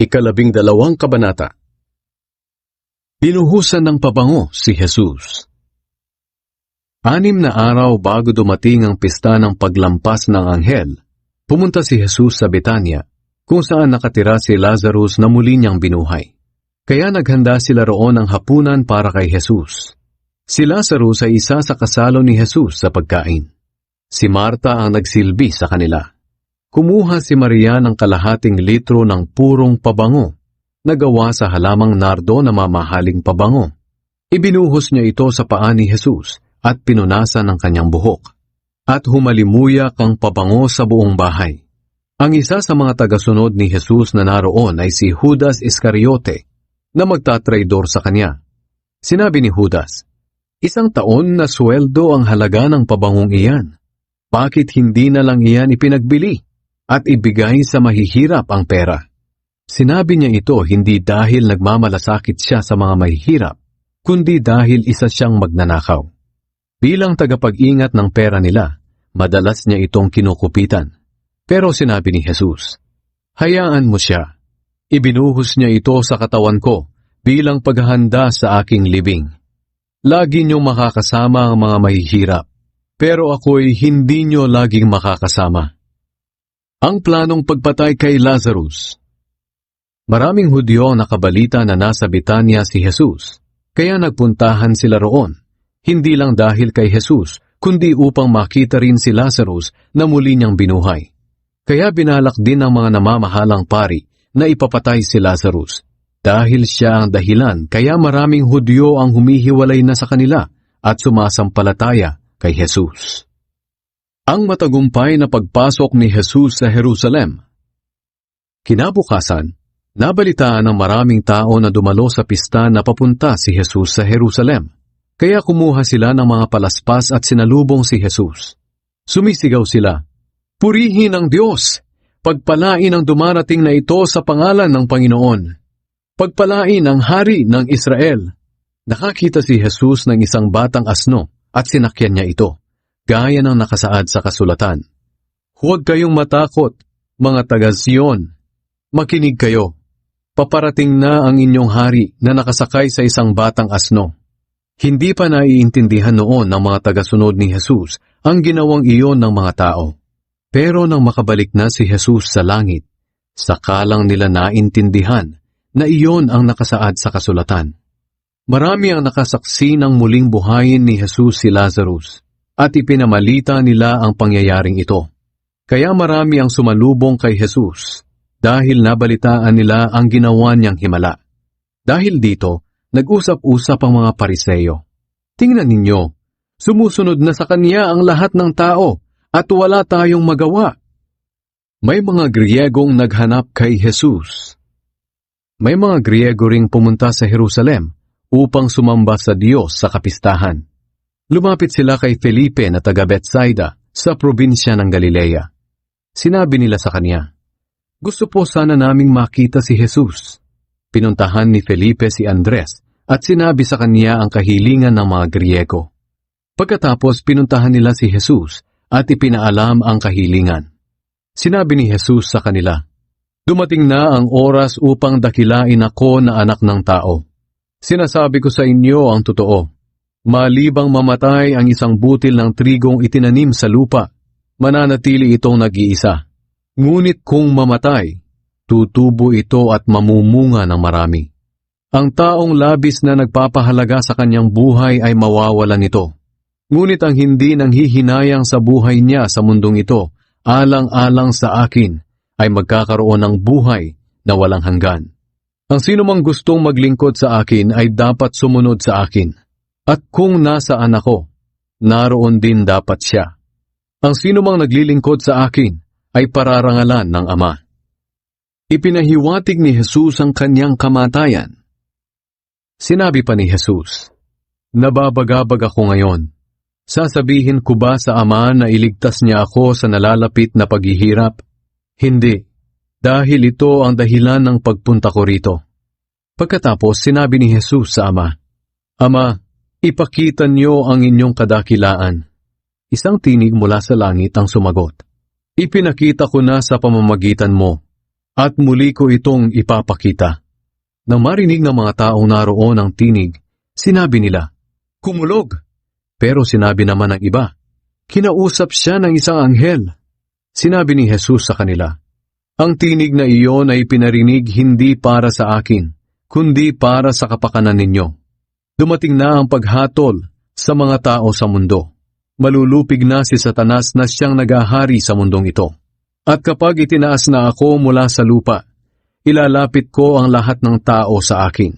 12 kabanata. Binuhusan ng pabango si Jesus. 6 na araw bago dumating ang pista ng paglampas ng anghel, pumunta si Jesus sa Betania, kung saan nakatira si Lazarus na muli niyang binuhay. Kaya naghanda sila roon ng hapunan para kay Jesus. Si Lazarus ay isa sa kasalo ni Jesus sa pagkain. Si Marta ang nagsilbi sa kanila. Kumuha si Maria ng kalahating litro ng purong pabango na gawa sa halamang nardo na mamahaling pabango. Ibinuhos niya ito sa paa ni Jesus at pinunasan ng kanyang buhok. At humalimuyak ang pabango sa buong bahay. Ang isa sa mga tagasunod ni Jesus na naroon ay si Judas Iscariote na magtatraidor sa kanya. Sinabi ni Judas, "1 taon na sweldo ang halaga ng pabangong iyan. Bakit hindi na lang iyan ipinagbili at ibigay sa mahihirap ang pera?" Sinabi niya ito hindi dahil nagmamalasakit siya sa mga mahihirap, kundi dahil isa siyang magnanakaw. Bilang tagapag-ingat ng pera nila, madalas niya itong kinukupitan. Pero sinabi ni Jesus, "Hayaan mo siya. Ibinuhos niya ito sa katawan ko bilang paghahanda sa aking libing. Lagi niyong makakasama ang mga mahihirap, pero ako'y hindi niyo laging makakasama." Ang planong pagpatay kay Lazarus. Maraming Hudyo ang nakabalita na nasa Betania si Jesus, kaya nagpuntahan sila roon, hindi lang dahil kay Jesus, kundi upang makita rin si Lazarus na muli niyang binuhay. Kaya binalak din ng mga namamahalang pari na ipapatay si Lazarus. Dahil siya ang dahilan, kaya maraming Hudyo ang humihiwalay na sa kanila at sumasampalataya kay Jesus. Ang matagumpay na pagpasok ni Jesus sa Jerusalem. Kinabukasan, nabalitaan ng maraming tao na dumalo sa pista na papunta si Jesus sa Jerusalem. Kaya kumuha sila ng mga palaspas at sinalubong si Jesus. Sumisigaw sila, "Purihin ang Diyos! Pagpalain ang dumarating na ito sa pangalan ng Panginoon! Pagpalain ang Hari ng Israel!" Nakakita si Jesus ng isang batang asno at sinakyan niya ito, gaya ng nakasaad sa kasulatan. "Huwag kayong matakot, mga taga-Sion. Makinig kayo. Paparating na ang inyong hari na nakasakay sa isang batang asno." Hindi pa naiintindihan noon ng mga tagasunod ni Jesus ang ginawang iyon ng mga tao. Pero nang makabalik na si Jesus sa langit, saka lang nila naintindihan na iyon ang nakasaad sa kasulatan. Marami ang nakasaksi ng muling buhayin ni Jesus si Lazarus at ipinamalita nila ang pangyayaring ito. Kaya marami ang sumalubong kay Jesus dahil nabalitaan nila ang ginawa niyang himala. Dahil dito, nag-usap-usap ang mga Pariseyo. "Tingnan ninyo, sumusunod na sa kanya ang lahat ng tao at wala tayong magawa." May mga Griyegong naghanap kay Jesus. May mga Griyego ring pumunta sa Jerusalem upang sumamba sa Diyos sa kapistahan. Lumapit sila kay Felipe na taga Bethsaida sa probinsya ng Galilea. Sinabi nila sa kanya, "Gusto po sana naming makita si Jesus." Pinuntahan ni Felipe si Andres at sinabi sa kanya ang kahilingan ng mga Griyego. Pagkatapos pinuntahan nila si Jesus at ipinaalam ang kahilingan. Sinabi ni Jesus sa kanila, "Dumating na ang oras upang dakilain ako na anak ng tao. Sinasabi ko sa inyo ang totoo. Malibang mamatay ang isang butil ng trigong itinanim sa lupa, mananatili itong nag-iisa. Ngunit kung mamatay, tutubo ito at mamumunga ng marami. Ang taong labis na nagpapahalaga sa kanyang buhay ay mawawalan nito. Ngunit ang hindi nanghihinayang sa buhay niya sa mundong ito, alang-alang sa akin, ay magkakaroon ng buhay na walang hanggan. Ang sino mang gustong maglingkod sa akin ay dapat sumunod sa akin. At kung nasaan ako, naroon din dapat siya. Ang sino mang naglilingkod sa akin ay pararangalan ng Ama." Ipinahiwatig ni Jesus ang kanyang kamatayan. Sinabi pa ni Jesus, "Nababagabag ako ngayon. Sasabihin ko ba sa Ama na iligtas niya ako sa nalalapit na paghihirap? Hindi, dahil ito ang dahilan ng pagpunta ko rito." Pagkatapos sinabi ni Jesus sa Ama, "Ama, ipakita niyo ang inyong kadakilaan." Isang tinig mula sa langit ang sumagot, "Ipinakita ko na sa pamamagitan mo. at muli ko itong ipapakita. Nang marinig ng mga taong naroon ang tinig, sinabi nila, "Kumulog!" Pero sinabi naman ng iba, "Kinausap siya ng isang anghel." Sinabi ni Jesus sa kanila, "Ang tinig na iyon ay pinarinig hindi para sa akin, kundi para sa kapakanan ninyo. Dumating na ang paghatol sa mga tao sa mundo. Malulupig na si Satanas na siyang nagahari sa mundong ito. At kapag itinaas na ako mula sa lupa, ilalapit ko ang lahat ng tao sa akin."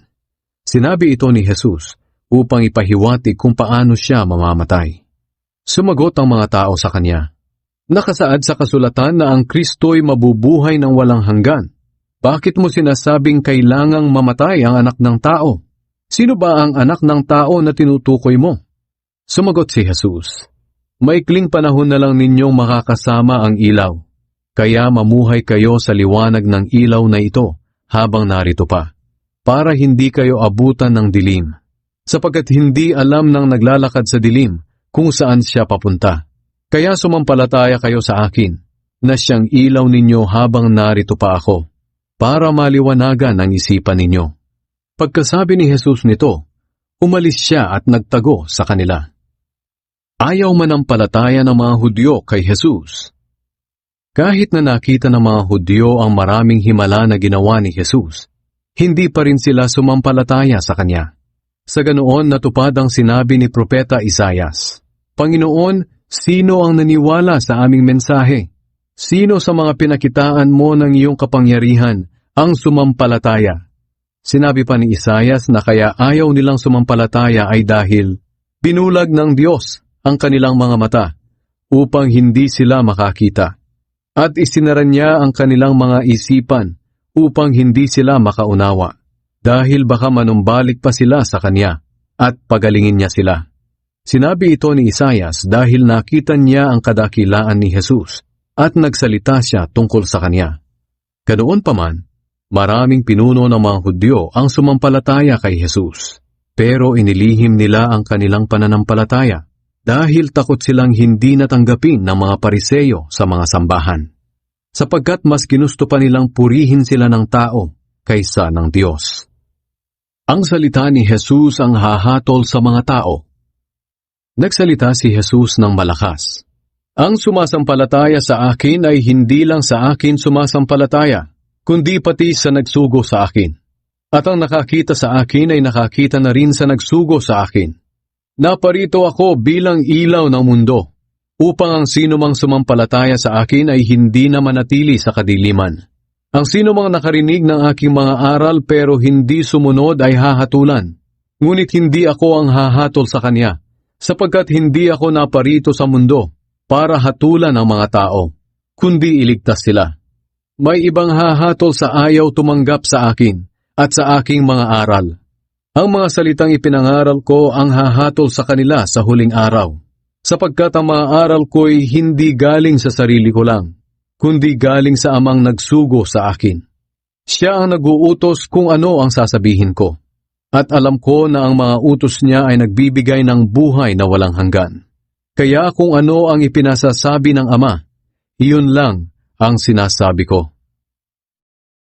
Sinabi ito ni Jesus upang ipahiwatig kung paano siya mamamatay. Sumagot ang mga tao sa kanya, "Nakasaad sa kasulatan na ang Kristo'y mabubuhay ng walang hanggan. Bakit mo sinasabing kailangang mamatay ang anak ng tao? Sino ba ang anak ng tao na tinutukoy mo?" Sumagot si Jesus, "Maikling panahon na lang ninyong makakasama ang ilaw. Kaya mamuhay kayo sa liwanag ng ilaw na ito habang narito pa, para hindi kayo abutan ng dilim, sapagkat hindi alam ng naglalakad sa dilim kung saan siya papunta. Kaya sumampalataya kayo sa akin, na siyang ilaw ninyo habang narito pa ako, para maliwanagan ang isipan ninyo." Pagkasabi ni Jesus nito, umalis siya at nagtago sa kanila. Ayaw manampalataya ng mga Hudyo kay Jesus. Kahit na nakita ng mga Hudyo ang maraming himala na ginawa ni Jesus, hindi pa rin sila sumampalataya sa kanya. Sa ganoon natupad ang sinabi ni Propeta Isaias, "Panginoon, sino ang naniwala sa aming mensahe? Sino sa mga pinakitaan mo ng iyong kapangyarihan ang sumampalataya?" Sinabi pa ni Isaias na kaya ayaw nilang sumampalataya ay dahil binulag ng Diyos ang kanilang mga mata upang hindi sila makakita, at isinara niya ang kanilang mga isipan upang hindi sila makaunawa, dahil baka manumbalik pa sila sa kanya at pagalingin niya sila. Sinabi ito ni Isaias dahil nakita niya ang kadakilaan ni Jesus at nagsalita siya tungkol sa kanya. Ganoon pa man, maraming pinuno ng mga Hudyo ang sumampalataya kay Jesus, pero inilihim nila ang kanilang pananampalataya dahil takot silang hindi natanggapin ng mga Pariseyo sa mga sambahan, sapagkat mas ginusto pa nilang purihin sila ng tao kaysa ng Diyos. Ang salita ni Jesus ang hahatol sa mga tao. Nagsalita si Jesus ng malakas, "Ang sumasampalataya sa akin ay hindi lang sa akin sumasampalataya, kundi pati sa nagsugo sa akin. At ang nakakita sa akin ay nakakita na rin sa nagsugo sa akin. Naparito ako bilang ilaw ng mundo, upang ang sinumang sumampalataya sa akin ay hindi na manatili sa kadiliman. Ang sinumang nakarinig ng aking mga aral pero hindi sumunod ay hahatulan. Ngunit hindi ako ang hahatol sa kanya, sapagkat hindi ako naparito sa mundo para hatulan ang mga tao, kundi iligtas sila. May ibang hahatol sa ayaw tumanggap sa akin at sa aking mga aral. Ang mga salitang ipinangaral ko ang hahatol sa kanila sa huling araw, sapagkat ang mga aral ko'y hindi galing sa sarili ko lang, kundi galing sa amang nagsugo sa akin. Siya ang nag-uutos kung ano ang sasabihin ko, at alam ko na ang mga utos niya ay nagbibigay ng buhay na walang hanggan. Kaya kung ano ang ipinasasabi ng Ama, iyon lang ang sinasabi ko."